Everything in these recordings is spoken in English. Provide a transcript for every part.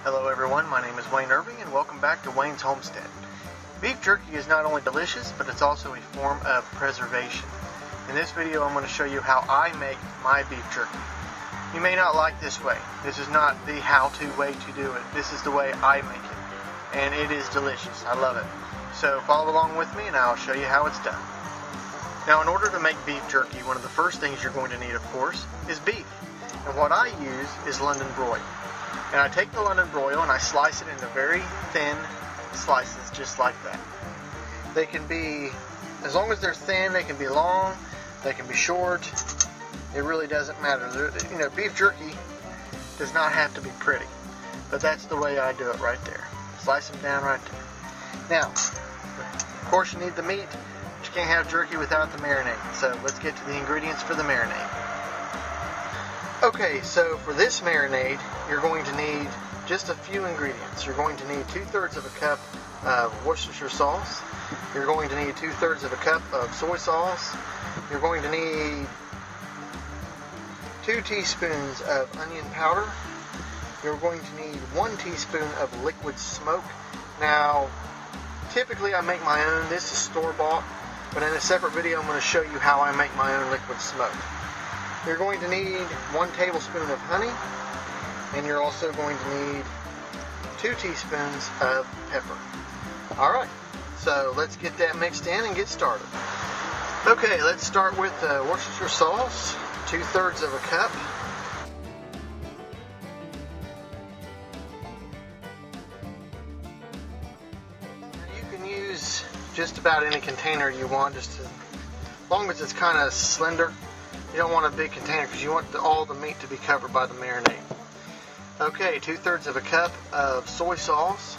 Hello everyone, my name is Wayne Irving and welcome back to Wayne's Homestead. Beef jerky is not only delicious, but it's also a form of preservation. In this video I'm going to show you how I make my beef jerky. You may not like this way. This is not the how-to way to do it. This is the way I make it. And it is delicious. I love it. So follow along with me and I'll show you how it's done. Now in order to make beef jerky, one of the first things you're going to need, of course, is beef. And what I use is London broil. And I take the London broil and I slice it into very thin slices, just like that. They can be, as long as they're thin, they can be long, they can be short. It really doesn't matter. Beef jerky does not have to be pretty. But that's the way I do it right there. Slice them down right there. Now, of course you need the meat, but you can't have jerky without the marinade. So let's get to the ingredients for the marinade. Okay, so for this marinade, you're going to need just a few ingredients. You're going to need 2/3 of a cup of Worcestershire sauce. You're going to need 2/3 of a cup of soy sauce. You're going to need 2 teaspoons of onion powder. You're going to need 1 teaspoon of liquid smoke. Now, typically I make my own. This is store-bought, but in a separate video I'm going to show you how I make my own liquid smoke. You're going to need 1 tablespoon of honey, and you're also going to need 2 teaspoons of pepper. Alright, so let's get that mixed in and get started. Okay, let's start with Worcestershire sauce, 2/3 of a cup. You can use just about any container you want, as long as it's kind of slender. You don't want a big container because you want all the meat to be covered by the marinade. Okay, 2/3 of a cup of soy sauce.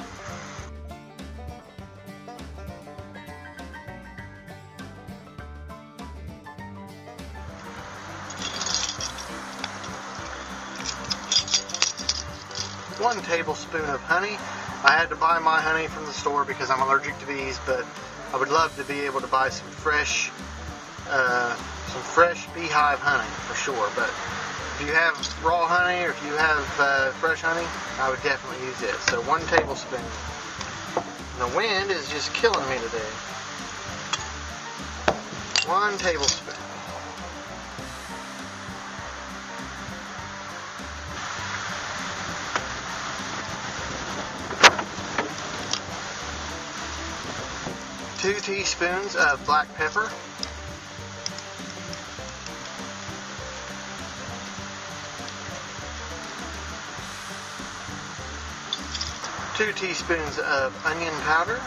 One tablespoon of honey. I had to buy my honey from the store because I'm allergic to bees, but I would love to be able to buy some fresh beehive honey for sure. But if you have raw honey or if you have fresh honey, I would definitely use it. So 1 tablespoon. The wind is just killing me today. 1 tablespoon. Two teaspoons of black pepper. 2 teaspoons of onion powder.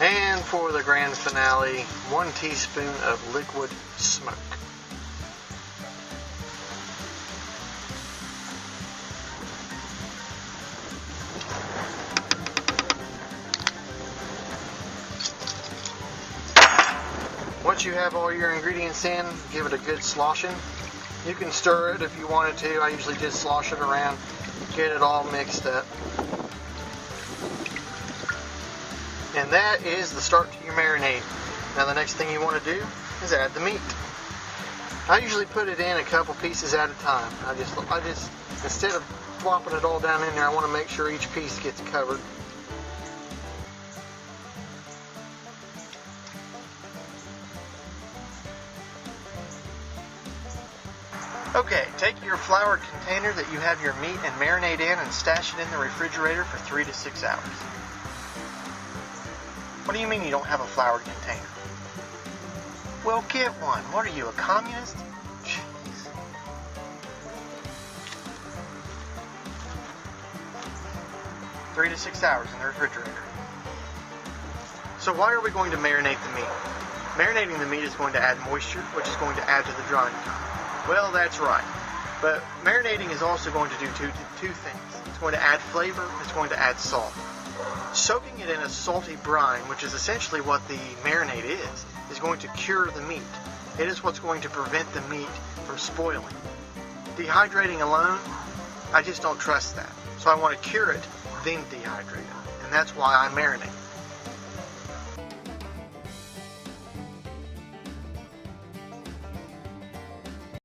And for the grand finale, 1 teaspoon of liquid smoke. Once you have all your ingredients in, give it a good sloshing. You can stir it if you wanted to. I usually just slosh it around, get it all mixed up. And that is the start to your marinade. Now the next thing you want to do is add the meat. I usually put it in a couple pieces at a time. I just instead of flopping it all down in there, I want to make sure each piece gets covered. Okay, take your floured container that you have your meat and marinade in and stash it in the refrigerator for 3 to 6 hours. What do you mean you don't have a floured container? Well, get one. What are you, a communist? Jeez. Three to 6 hours in the refrigerator. So why are we going to marinate the meat? Marinating the meat is going to add moisture, which is going to add to the drying time. Well, that's right. But marinating is also going to do two things. It's going to add flavor, it's going to add salt. Soaking it in a salty brine, which is essentially what the marinade is going to cure the meat. It is what's going to prevent the meat from spoiling. Dehydrating alone, I just don't trust that. So I want to cure it, then dehydrate it. And that's why I marinate.